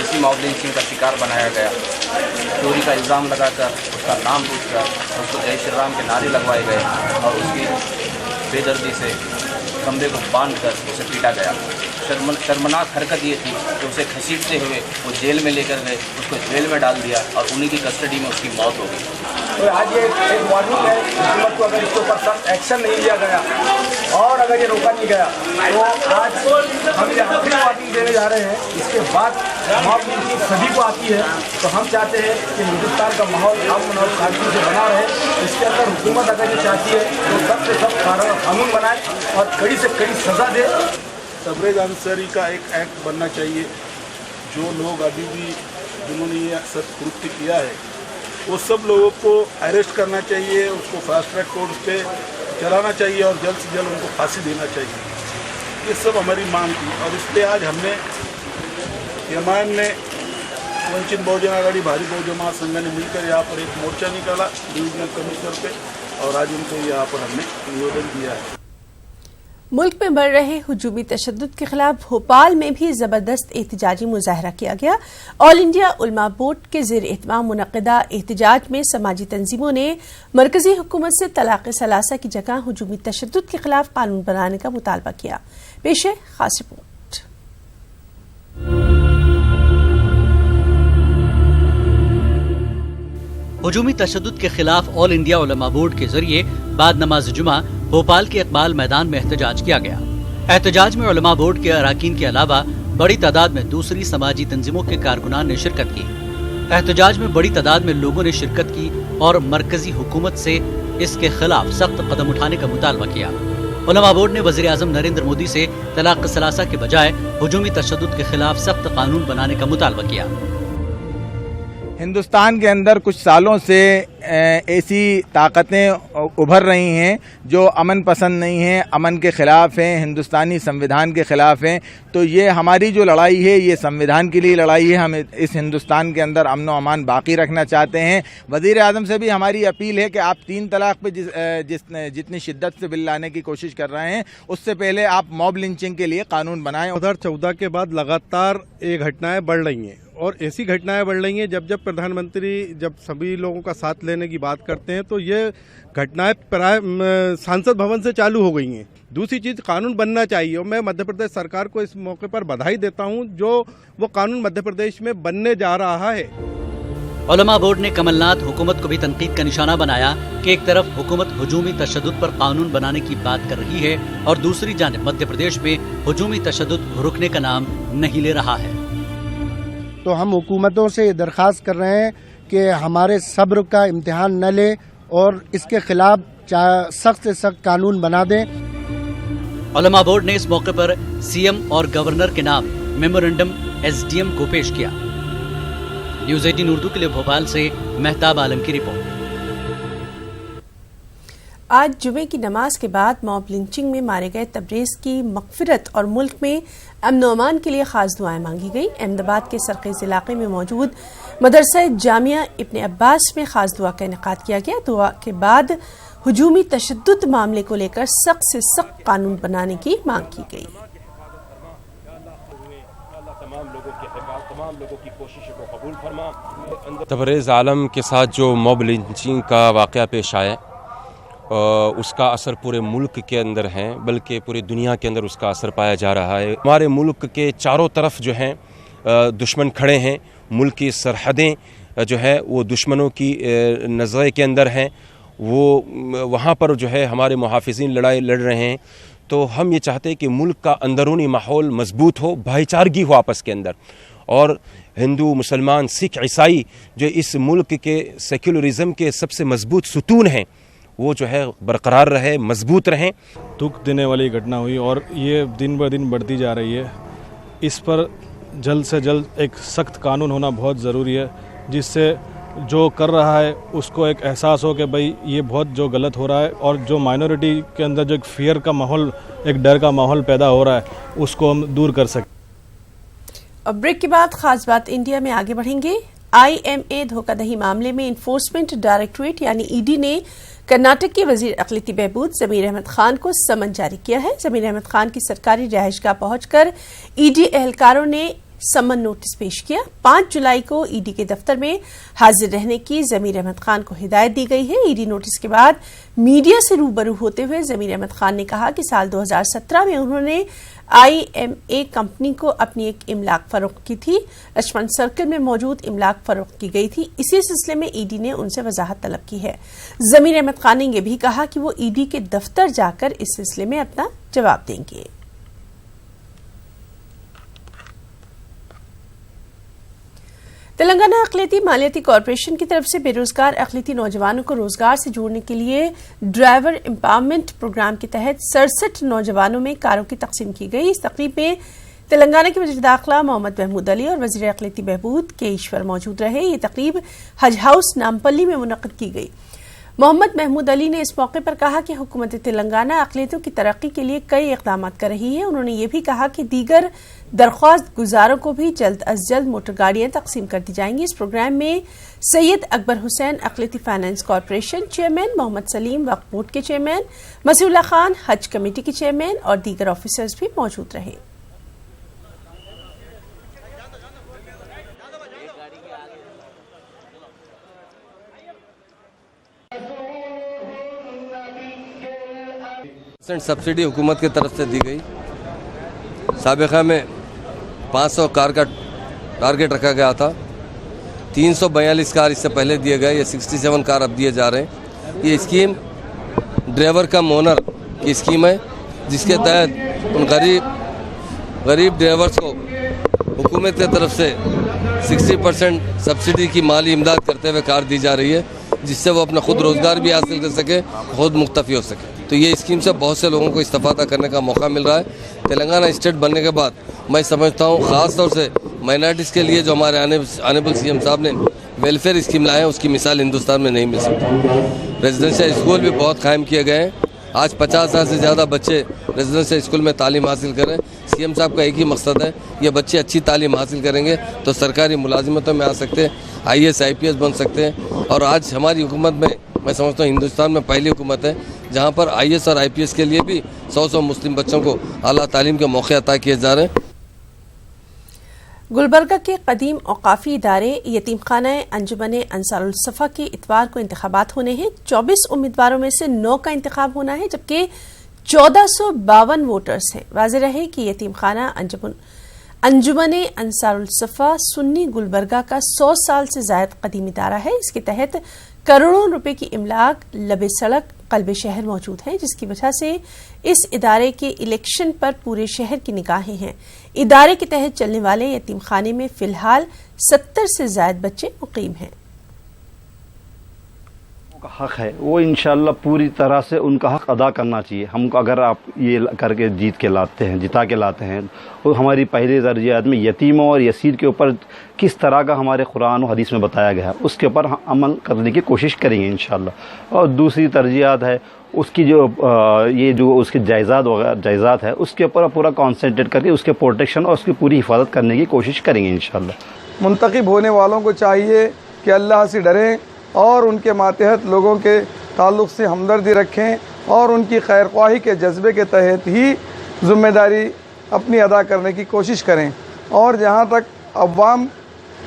इसी mob lynching का शिकार बनाया गया। चोरी का इल्ज़ाम लगाकर उसका नाम पूछ कर उसको जय श्री राम के नारे लगवाए गए और उसकी बेदर्दी से कंधे को बांध कर उसे पीटा गया। शर्मनाक हरकत ये थी कि उसे घसीटते हुए वो जेल में लेकर गए, उसको जेल में डाल दिया और उन्हीं की कस्टडी में उसकी मौत हो गई। तो आज ये एक वार्निंग है हुकूमत को, अगर इसके ऊपर सख्त एक्शन नहीं लिया गया और अगर ये रोका नहीं गया तो आज हम ये आखिरी वार्निंग देने जा रहे हैं। इसके बाद मॉब लिंचिंग सभी को आती है, तो हम चाहते हैं कि हिंदुस्तान का माहौल अमन और शांति से बना रहे। इसके अंदर हुकूमत अगर ये चाहती है तो सख्त से सख्त कानून बनाए और कड़ी से कड़ी सज़ा दे। तबरेज़ अंसारी का एक एक्ट बनना चाहिए। जो लोग अभी भी जिन्होंने ये कृत्य किया है वो सब लोगों को अरेस्ट करना चाहिए, उसको फास्ट ट्रैक कोर्ट पे चलाना चाहिए और जल्द से जल्द उनको फांसी देना चाहिए। ये सब हमारी मांग थी और इसलिए आज हमने एमआईएम ने वंचित बहुजन आघाड़ी भारी बहुजन महासंघ ने मिलकर यहाँ पर एक मोर्चा निकाला डिवीजनल कमिश्नर पे और आज उनको यहाँ पर हमने निवेदन दिया है। मुल्क में बढ़ रहे हुजूमी तशद्दुद के खिलाफ भोपाल में भी जबरदस्त एहतजाजी मुजाहरा किया गया। ऑल इंडिया उलमा बोर्ड के ज़ेर एहतमाम मुनक़दा एहतजाज में समाजी तंजीमों ने मरकजी हुकूमत से तलाक़ सलासा की जगह हुजूमी तशद्दुद के खिलाफ कानून बनाने का मुतालबा किया। पेश है खास रिपोर्ट। हुजूमी तशद्दुद के खिलाफ ऑल इंडिया उलमा बोर्ड के जरिए बाद नमाज जुमा भोपाल के इकबाल मैदान में एहतजाज किया गया। एहतजाज में उलमा बोर्ड के अराकीन के अलावा बड़ी तादाद में दूसरी समाजी तंजीमों के कारकुनान ने शिरकत की। एहतजाज में बड़ी तादाद में लोगों ने शिरकत की और मरकजी हुकूमत से इसके खिलाफ सख्त कदम उठाने का मुतालबा किया। उलमा बोर्ड ने वज़ीर आज़म नरेंद्र मोदी से तलाक़ सलासा के बजाय हुजूमी तशद्दुद के खिलाफ सख्त कानून बनाने का मुतालबा किया। हिंदुस्तान के अंदर कुछ सालों से ऐसी ताकतें उभर रही हैं जो अमन पसंद नहीं हैं, अमन के ख़िलाफ़ हैं, हिंदुस्तानी संविधान के ख़िलाफ़ हैं। तो ये हमारी जो लड़ाई है ये संविधान के लिए लड़ाई है। हम इस हिंदुस्तान के अंदर अमन व अमान बाकी रखना चाहते हैं। वज़ीर आज़म से भी हमारी अपील है कि आप 3 तलाक़ पे जितनी शिद्दत से बिल लाने की कोशिश कर रहे हैं उससे पहले आप मॉब लिंचिंग के लिए कानून बनाएं। 2014 के बाद लगातार ये घटनाएं बढ़ रही हैं और ऐसी घटनाएं बढ़ रही हैं जब प्रधानमंत्री जब सभी लोगों का साथ लेने की बात करते हैं तो ये घटनाएं सांसद भवन से चालू हो गई हैं। दूसरी चीज़ कानून बनना चाहिए और मैं मध्य प्रदेश सरकार को इस मौके पर बधाई देता हूं जो वो कानून मध्य प्रदेश में बनने जा रहा है। उलमा बोर्ड ने कमलनाथ हुकूमत को भी तनकीद का निशाना बनाया कि एक तरफ हुकूमत हुजूमी तशद्दुद पर कानून बनाने की बात कर रही है और दूसरी जानिब मध्य प्रदेश में हुजूमी तशद्दुद रुकने का नाम नहीं ले रहा है। तो हम हुकूमतों से दरख्वास्त कर रहे हैं कि हमारे सब्र का इम्तिहान न ले और इसके खिलाफ सख्त से सख्त कानून बना दें। उलमा बोर्ड ने इस मौके पर सीएम और गवर्नर के नाम मेमोरेंडम एसडीएम को पेश किया। न्यूज़ 18 उर्दू के लिए भोपाल से मेहताब आलम की रिपोर्ट। आज जुमे की नमाज के बाद मॉब लिंचिंग में मारे गए तबरेज़ की मग़फ़िरत और मुल्क में अमन व अमान के लिए खास दुआएं मांगी गई। अहमदाबाद के सरखेज़ इलाके में मौजूद मदरसा जामिया इब्न अब्बास में खास दुआ का इनेकाद किया गया। दुआ के बाद हुजूमी तशद्दुद मामले को लेकर सख्त से सख्त कानून बनाने की मांग की गई। तबरेज़ आलम के साथ जो मॉब लिंचिंग का वाक़या पेश आया उसका असर पूरे मुल्क के अंदर है, बल्कि पूरी दुनिया के अंदर उसका असर पाया जा रहा है। हमारे मुल्क के चारों तरफ जो हैं दुश्मन खड़े हैं। मुल्क की सरहदें जो है वो दुश्मनों की नज़र के अंदर हैं। वो वहाँ पर जो है हमारे मुहाफ़िज़ीन लड़ाई लड़ रहे हैं। तो हम ये चाहते हैं कि मुल्क का अंदरूनी माहौल मजबूत हो, भाईचारगी हो आपस के अंदर, और हिंदू मुसलमान सिख ईसाई जो इस मुल्क के सेक्युलरिज़म के सबसे मजबूत सुतून हैं वो जो है बरकरार रहे, मजबूत रहें। दुख देने वाली घटना हुई और ये दिन ब दिन बढ़ती जा रही है। इस पर जल्द से जल्द एक सख्त कानून होना बहुत ज़रूरी है, जिससे जो कर रहा है उसको एक एहसास हो कि भाई ये बहुत जो गलत हो रहा है, और जो माइनॉरिटी के अंदर जो एक फियर का माहौल, एक डर का माहौल पैदा हो रहा है, उसको हम दूर कर सकें। और ब्रेक के बाद खास बात इंडिया में आगे बढ़ेंगे। IMA धोखाधड़ी मामले में इन्फोर्समेंट डायरेक्टरेट यानी ED ने कर्नाटक के वजीर अक़लियती बहबूद ज़मीर अहमद खान को समन जारी किया है। ज़मीर अहमद खान की सरकारी रिहाइशगाह पहुंचकर ED एहलकारों ने समन नोटिस पेश किया। 5 जुलाई को ईडी के दफ्तर में हाजिर रहने की जमीर अहमद खान को हिदायत दी गई है। ईडी नोटिस के बाद मीडिया से रूबरू होते हुए जमीर अहमद खान ने कहा कि साल 2017 में उन्होंने IMA कंपनी को अपनी एक इमलाक फरोख्त की थी। लक्ष्मण सर्कल में मौजूद इमलाक फरोख्त की गई थी। इसी सिलसिले में ईडी ने उनसे वजाहत तलब की है। जमीर अहमद खान ने यह भी कहा कि वो ईडी के दफ्तर जाकर इस सिलसिले में अपना जवाब देंगे। तेलंगाना अक़लियती मालियाती कॉरपोरेशन की तरफ से बेरोजगार अक़लियती नौजवानों को रोजगार से जोड़ने के लिए ड्राइवर एम्पावरमेंट प्रोग्राम के तहत 67 नौजवानों में कारों की तकसीम की गई। इस तकरीब में तेलंगाना के वज़ीर दाखिला मोहम्मद महमूद अली और वज़ीर अक़लियती बहबूद के ईश्वर मौजूद रहे। ये तकरीब हज हाउस नामपल्ली में मुनक़्क़िद की गई। मोहम्मद महमूद अली ने इस मौके पर कहा कि हुकूमत तेलंगाना अक़लियतों की तरक्की के लिए कई इक़दाम कर रही है। उन्होंने ये भी कहा कि दीगर दरख्वास्त गुजारों को भी जल्द अज जल्द मोटर गाड़ियां तकसीम कर दी जाएंगी। इस प्रोग्राम में सैयद अकबर हुसैन अक़लियती finance corporation chairman, Mohammed Salim Waqf board के चेयरमैन, मसीउल्लाह खान हज कमेटी के चेयरमैन और दीगर ऑफिसर्स भी मौजूद रहे। सब्सिडी हुकूमत की तरफ से दी गई। साबिक़ा में 500 कार का टारगेट रखा गया था। 342 कार इससे पहले दिए गए। ये 67 कार अब दिए जा रहे हैं। ये स्कीम ड्राइवर कम ओनर की स्कीम है, जिसके तहत उन गरीब ड्राइवर्स को हुकूमत की तरफ से 60% सब्सिडी की माली इमदाद करते हुए कार दी जा रही है, जिससे वो अपना खुद रोज़गार भी हासिल कर सके, खुद मुख्तफी हो सके। तो ये स्कीम से बहुत से लोगों को इस्तेफादा करने का मौका मिल रहा है। तेलंगाना स्टेट बनने के बाद मैं समझता हूँ ख़ास तौर से माइनॉरिटीज़ के लिए जो हमारे आनेबल CM साहब ने वेलफेयर स्कीम लाए हैं, उसकी मिसाल हिंदुस्तान में नहीं मिल सकती। रेजिडेंशियल स्कूल भी बहुत कायम किए गए हैं। आज 50,000 से ज़्यादा बच्चे रेजिडेंशियल स्कूल में तालीम हासिल करें। CM साहब का एक ही मकसद है, ये बच्चे अच्छी तालीम हासिल करेंगे तो सरकारी मुलाजिमतों में आ सकते हैं, IAS IPS बन सकते हैं। और आज हमारी हुकूमत में मैं समझता हूँ हिंदुस्तान में पहली हुकूमत है जहाँ पर IAS और IPS के लिए भी 100 मुस्लिम बच्चों को आला तालीम के मौके अता किए जा रहे हैं। गुलबर्गा के कदीम औकाफी इदारे यतीम खाना अंजुमन अंसारुल सफ़ा के इतवार को इंतखाबात होने हैं। 24 उम्मीदवारों में से 9 का इंतखाब होना है, जबकि 1452 वोटर्स हैं। वाज़ेह रहे कि यतीम खाना अंजुमन अंसारुल सफ़ा सुन्नी गुलबर्गा का 100 साल से ज़ायद कदीम इदारा है। इसके तहत करोड़ों रुपए की इमलाक लबे सड़क कल्बे शहर मौजूद है, जिसकी वजह से इस इदारे के इलेक्शन पर पूरे शहर की निगाहें हैं। इदारे के तहत चलने वाले यतीम खाने में फिलहाल 70 से ज़ायद बच्चे मुकीम हैं। हक है वो इंशाल्लाह पूरी तरह से उनका हक अदा करना चाहिए। हमको अगर आप ये करके जिता के लाते हैं तो हमारी पहली तरजीहात में यतीमों और यसीर के ऊपर किस तरह का हमारे कुरान और हदीस में बताया गया है, उसके ऊपर हम अमल करने की कोशिश करेंगे इंशाल्लाह। और दूसरी तरजीहात है उसकी जो उसके जायज़ात है उसके ऊपर पूरा कॉन्सेंट्रेट करके उसके प्रोटेक्शन और उसकी पूरी हिफाजत करने की कोशिश करेंगे इंशाल्लाह। मुंतखब होने वालों को चाहिए कि अल्लाह से डरें और उनके मातहत लोगों के ताल्लुक़ से हमदर्दी रखें और उनकी खैर ख्वाही के जज्बे के तहत ही ज़िम्मेदारी अपनी अदा करने की कोशिश करें। और जहाँ तक अवाम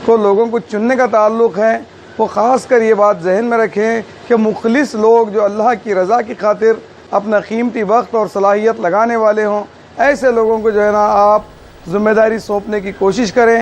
को लोगों को चुनने का ताल्लुक़ है, वो ख़ास कर ये बात जहन में रखें कि मुखलिस लोग जो अल्लाह की रज़ा की खातिर अपना कीमती वक्त और सलाहियत लगाने वाले हों, ऐसे लोगों को जो है ना आप ज़िम्मेदारी सौंपने की कोशिश करें।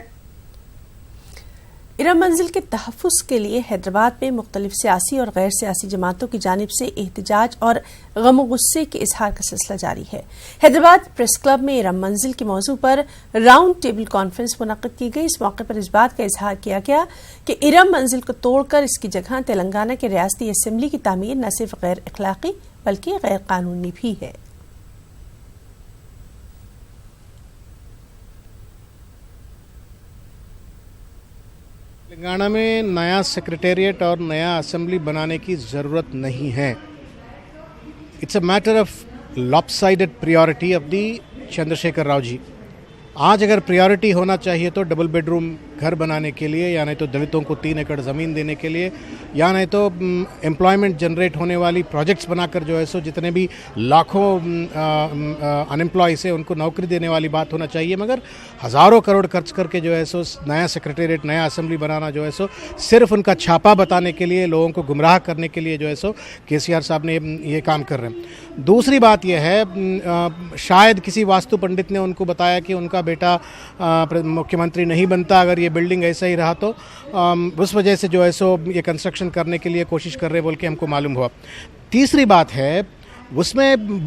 इरम मंजिल के तहफ़्फ़ुज़ के लिए हैदराबाद में मुख्तलिफ सियासी और गैर सियासी जमातों की जानिब से एहतजाज और गम गुस्से के इजहार का सिलसिला जारी है। हैदराबाद प्रेस क्लब में इरम मंजिल के मौजू पर राउंड टेबल कॉन्फ्रेंस मुनक़्क़िद की गई। इस मौके पर इस बात का इजहार किया गया कि इरम मंजिल को तोड़कर इसकी जगह तेलंगाना के रियासती असम्बली की तामीर न सिर्फ गैर अखलाक़ी बल्कि गैर कानूनी भी है। तेलंगाना में नया सेक्रेटेरिएट और नया असेंबली बनाने की ज़रूरत नहीं है। It's a matter of lopsided priority of the Chandrashekar Rao ji. आज अगर प्रायोरिटी होना चाहिए तो डबल बेडरूम घर बनाने के लिए, या नहीं तो दलितों को 3 एकड़ ज़मीन देने के लिए, या नहीं तो एम्प्लॉयमेंट जनरेट होने वाली प्रोजेक्ट्स बनाकर जो है सो जितने भी लाखों अनएम्प्लॉयज़ है उनको नौकरी देने वाली बात होना चाहिए। मगर हज़ारों करोड़ खर्च करके जो है सो नया सेक्रेटेरिएट, नया असेंबली बनाना जो है सो सिर्फ उनका छापा बताने के लिए, लोगों को गुमराह करने के लिए जो है सो केसीआर साहब ने ये काम कर रहे हैं। दूसरी बात यह है, शायद किसी वास्तु पंडित ने उनको बताया कि उनका बेटा मुख्यमंत्री नहीं बनता अगर ये बिल्डिंग ऐसा ही रहा तो, उस वजह से जो है सो ये कंस्ट्रक्शन करने के लिए कोशिश कर रहे बोल के हमको मालूम हुआ। तीसरी बात है, उसमें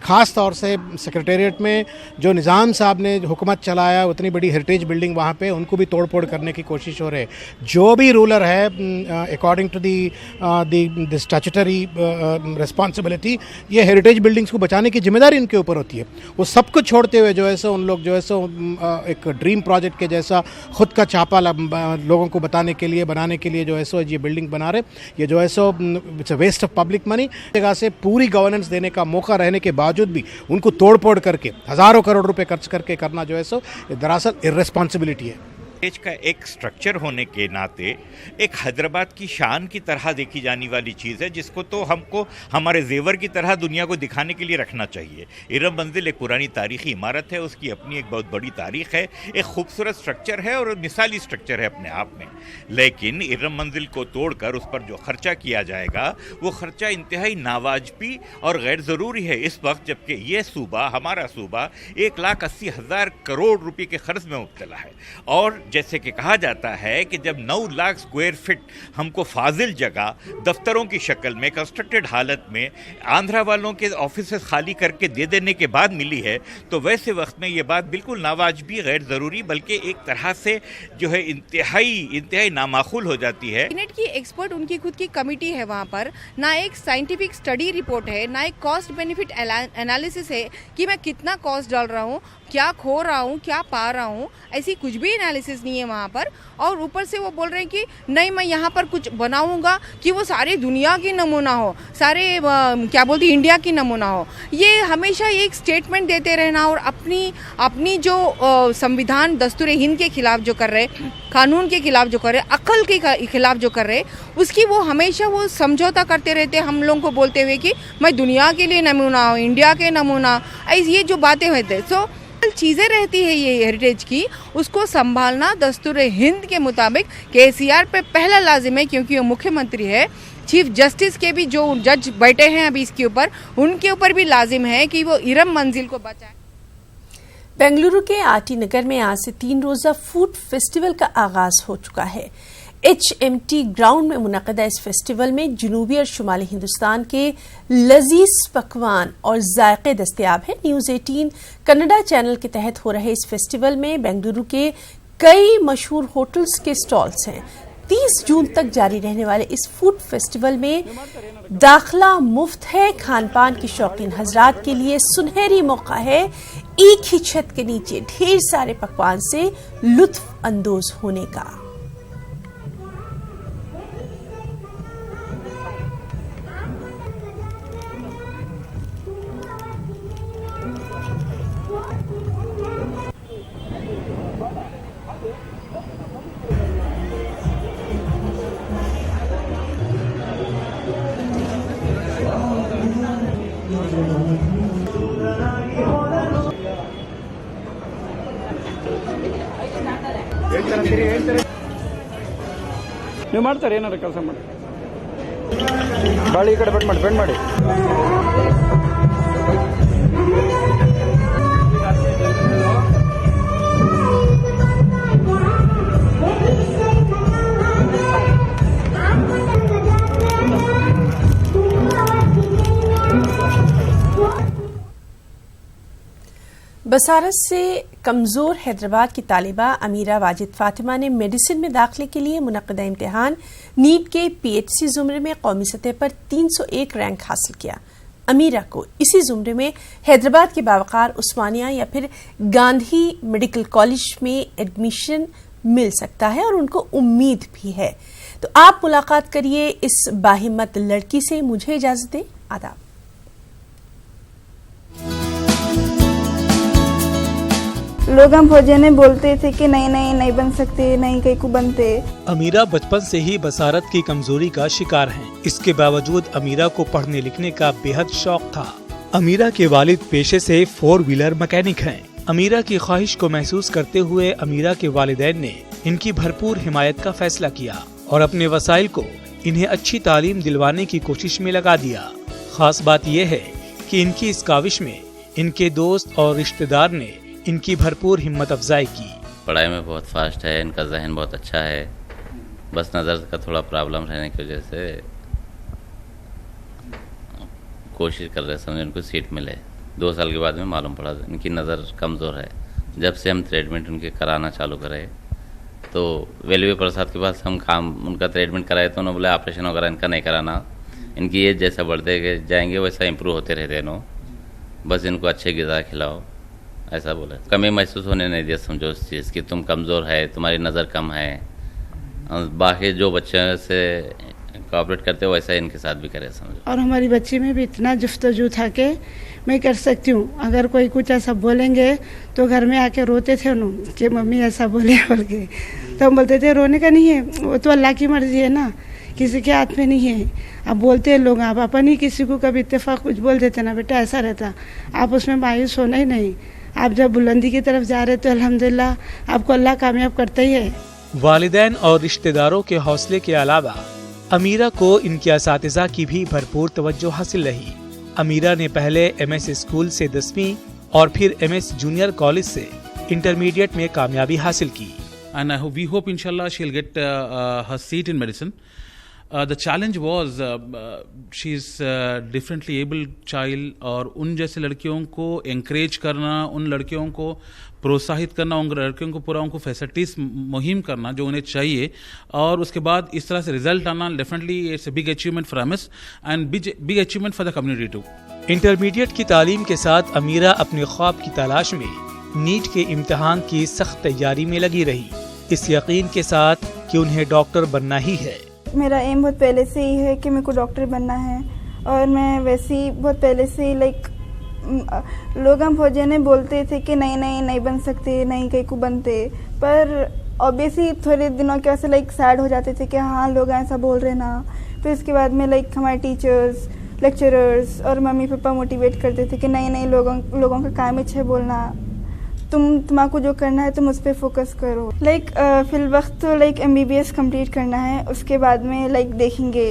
ख़ास तौर से सेक्रेटेरिएट में जो निज़ाम साहब ने हुकूमत चलाया, उतनी बड़ी हेरिटेज बिल्डिंग वहाँ पे, उनको भी तोड़ फोड़ करने की कोशिश हो रही है। जो भी रूलर है according to the statutory responsibility, ये हेरिटेज बिल्डिंग्स को बचाने की जिम्मेदारी इनके ऊपर होती है। वो सब कुछ छोड़ते हुए जो है सो उन लोग जो है सो एक ड्रीम प्रोजेक्ट के जैसा खुद का छापा लोगों को बताने के लिए, बनाने के लिए जो है सो ये बिल्डिंग बना रहे। ये जो है so it's a waste of public money. जगह से पूरी गवर्नेंस देने का मौका रहने के बावजूद भी उनको तोड़ फोड़ करके हज़ारों करोड़ रुपए खर्च करके करना जो है सो दरअसल इर्रेस्पॉन्सिबिलिटी है। देश का एक स्ट्रक्चर होने के नाते एक हैदराबाद की शान की तरह देखी जाने वाली चीज़ है, जिसको तो हमको हमारे जेवर की तरह दुनिया को दिखाने के लिए रखना चाहिए। इरम मंजिल एक पुरानी तारीखी इमारत है, उसकी अपनी एक बहुत बड़ी तारीख है, एक खूबसूरत स्ट्रक्चर है और मिसाली स्ट्रक्चर है अपने आप में। लेकिन इरम मंजिल को तोड़कर उस पर जो खर्चा किया जाएगा वो खर्चा इंतहाई नावाजबी और गैर ज़रूरी है इस वक्त, जबकि ये सूबा, हमारा सूबा 1,80,000 करोड़ रुपये के खर्च में मुब्तला है। और जैसे कि कहा जाता है कि जब 9 लाख स्क्वायर फीट हमको फाजिल जगह दफ्तरों की शक्ल में कंस्ट्रक्टेड हालत में आंध्रा वालों के ऑफिस खाली करके दे देने के बाद मिली है, तो वैसे वक्त में ये बात बिल्कुल नावाजबी, गैर ज़रूरी, बल्कि एक तरह से जो है इंतहाई नामाकूल हो जाती है। कैबिनेट की एक्सपर्ट, उनकी खुद की कमेटी है वहाँ पर, ना एक साइंटिफिक स्टडी रिपोर्ट है, ना एक कॉस्ट बेनिफिट एनालिसिस है कि मैं कितना कॉस्ट डाल रहा हूँ, क्या खो रहा हूँ, क्या पा रहा हूँ, ऐसी कुछ भी एनालिसिस नहीं है वहाँ पर। और ऊपर से वो बोल रहे हैं कि नहीं मैं यहाँ पर कुछ बनाऊँगा कि वो सारी दुनिया की नमूना हो, सारे क्या बोलते इंडिया की नमूना हो। ये हमेशा एक स्टेटमेंट देते रहना और अपनी जो संविधान दस्तूर हिंद के खिलाफ जो कर रहे, कानून के खिलाफ जो कर रहे, अक्ल के खिलाफ जो कर रहे, उसकी वो हमेशा वो समझौता करते रहते हम लोगों को बोलते हुए कि मैं दुनिया के लिए नमूना हूँ, इंडिया के नमूना, ये जो बातें होते। सो चीज़ें रहती है ये हेरिटेज की, उसको संभालना दस्तूर हिंद के मुताबिक केसीआर पे पहला लाजिम है, क्योंकि वो मुख्यमंत्री है। चीफ जस्टिस के भी जो जज बैठे हैं अभी इसके ऊपर, उनके ऊपर भी लाजिम है कि वो इरम मंजिल को बचाएं। बेंगलुरु के आरटी नगर में आज से 3 रोजा फूड फेस्टिवल का आगाज हो चुका है। HMT ग्राउंड में मुनक़दा इस फेस्टिवल में जनूबी और शुमाली हिंदुस्तान के लजीज पकवान और जायके दस्तयाब हैं। न्यूज़ 18 कन्नडा चैनल के तहत हो रहे इस फेस्टिवल में बेंगलुरु के कई मशहूर होटल्स के स्टॉल्स हैं। 30 जून तक जारी रहने वाले इस फूड फेस्टिवल में दाखला मुफ्त है। खान पान की शौकीन हजरात के लिए सुनहरी मौका है एक ही छत के नीचे ढेर सारे पकवान से लुत्फ अंदोज होने का। ನೀವು ಮಾಡ್ತಾರೆ ಏನಾರ ಕೆಲಸ ಮಾಡಿ ಬಾಳಿ ಈ ಕಡೆ ಬೆಂಡ್ ಮಾಡಿ बसारत से कमजोर हैदराबाद की तालिबा अमीरा वाजिद फातिमा ने मेडिसिन में दाखिले के लिए मुनक़दा इम्तिहान नीट के PHC ज़ुमरे में कौमी सतह पर 301 रैंक हासिल किया। अमीरा को इसी ज़ुमरे में हैदराबाद के बावकार उस्मानिया या फिर गांधी मेडिकल कॉलेज में एडमिशन मिल सकता है और उनको उम्मीद भी है। तो आप मुलाकात करिए इस बाहिम्मत लड़की से। मुझे इजाजत दें। आदाब। लोग हम फौजियाने बोलते थे कि नहीं नहीं नहीं बन सकते, नहीं कहीं को बनते। अमीरा बचपन से ही बसारत की कमजोरी का शिकार हैं। इसके बावजूद अमीरा को पढ़ने लिखने का बेहद शौक था। अमीरा के वालिद पेशे से 4 व्हीलर मैकेनिक हैं। अमीरा की ख्वाहिश को महसूस करते हुए अमीरा के वालिदैन ने इनकी भरपूर हिमायत का फैसला किया और अपने वसाइल को इन्हें अच्छी तालीम दिलवाने की कोशिश में लगा दिया। खास बात यह है कि इनकी इस काविश में इनके दोस्त और रिश्तेदार ने इनकी भरपूर हिम्मत अफजाई की। पढ़ाई में बहुत फास्ट है, इनका जहन बहुत अच्छा है, बस नज़र का थोड़ा प्रॉब्लम रहने की वजह से कोशिश कर रहे समझे उनको सीट मिले। 2 साल के बाद में मालूम पड़ा इनकी नज़र कमज़ोर है। जब से हम ट्रीटमेंट उनके कराना चालू करे तो वेलवे प्रसाद के पास हम काम उनका ट्रीटमेंट कराए तो उन्होंने बोला ऑपरेशन वगैरह इनका नहीं कराना, इनकी एज जैसा बढ़ते जाएंगे वैसा इम्प्रूव होते रहते नो, बस इनको अच्छे ग़िज़ा खिलाओ, ऐसा बोले। कमी महसूस होने नहीं दिया समझो उस चीज़ की, तुम कमज़ोर है, तुम्हारी नज़र कम है, बाकी जो बच्चे से कोऑपरेट करते हो वैसा इनके साथ भी करे समझो। और हमारी बच्ची में भी इतना जुफ्तजू था कि मैं कर सकती हूँ, अगर कोई कुछ ऐसा बोलेंगे तो घर में आके रोते थे उन्होंने कि मम्मी ऐसा बोले बोल के, तो हम बोलते थे रोने का नहीं है, वो तो अल्लाह की मर्जी है ना, किसी के हाथ में नहीं है। अब बोलते हैं लोग आप अपन ही किसी को कभी इत्तेफाक कुछ बोल देते ना बेटा ऐसा रहता, आप उसमें मायूस होना ही नहीं। आप जब बुलंदी की तरफ जा रहे तो अल्हम्दुलिल्लाह आपको अल्लाह कामयाब करता ही है। वालिदैन और रिश्तेदारों के हौसले के अलावा अमीरा को इनके असातिज़ा की भी भरपूर तवज्जो हासिल रही। अमीरा ने पहले MS स्कूल से 10वीं और फिर MS जूनियर कॉलेज से इंटरमीडिएट में कामयाबी हासिल की। And we hope inshallah she'll get her seat in medicine. The challenge was she's differently able child और उन जैसे लड़कियों को encourage करना, उन लड़कियों को प्रोत्साहित करना, उन लड़कियों को पूरा उनको फैसिलिटीज़ मुहिम करना जो उन्हें चाहिए और उसके बाद इस तरह से रिजल्ट आना, definitely it's a big achievement for MS and big achievement for the community too. Intermediate की तालीम के साथ अमीरा अपने ख्वाब की तलाश में नीट के इम्तिहान की सख्त तैयारी में लगी रही, इस यकीन के साथ कि उन्हें डॉक्टर बनना ही है। मेरा एम बहुत पहले से ही है कि मेरे को डॉक्टर बनना है और मैं वैसे ही बहुत पहले से ही लोग हम फौजियाने बोलते थे कि नहीं नहीं नहीं बन सकते, नहीं कहीं को बनते, पर ऑब्वियसली थोड़े दिनों के वैसे सैड हो जाते थे कि हाँ लोग ऐसा बोल रहे ना। फिर इसके बाद में हमारे टीचर्स, लेक्चरर्स और मम्मी पापा मोटिवेट करते थे कि नहीं नहीं लोगों का काम है बोलना, तुम्हारा जो करना है तुम उस पर फोकस करो। फिल वक्त तो MBBS कंप्लीट करना है, उसके बाद में देखेंगे।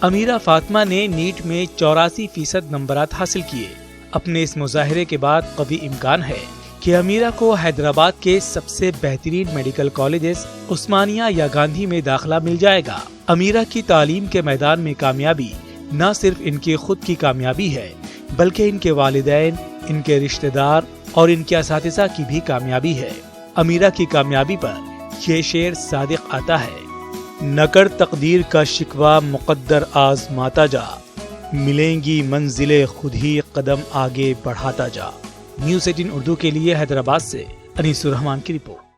अमीरा फातिमा ने नीट में 84% नंबरात हासिल किए। अपने इस मुजाहिरे के बाद कवी इम्कान है कि अमीरा को हैदराबाद के सबसे बेहतरीन मेडिकल कॉलेजेस उस्मानिया या गांधी में दाखिला मिल जाएगा। अमीरा की तालीम के मैदान में कामयाबी न सिर्फ इनकी खुद की कामयाबी है बल्कि इनके वालिदैन, इनके रिश्तेदार और इनके असातिज़ा की भी कामयाबी है। अमीरा की कामयाबी पर ये शेर सादिक आता है, न कर तकदीर का शिकवा मुक़द्दर आज़माता जा, मिलेंगी मंजिलें खुद ही कदम आगे बढ़ाता जा। न्यूज़ 18 उर्दू के लिए हैदराबाद से अनीसुर रहमान की रिपोर्ट।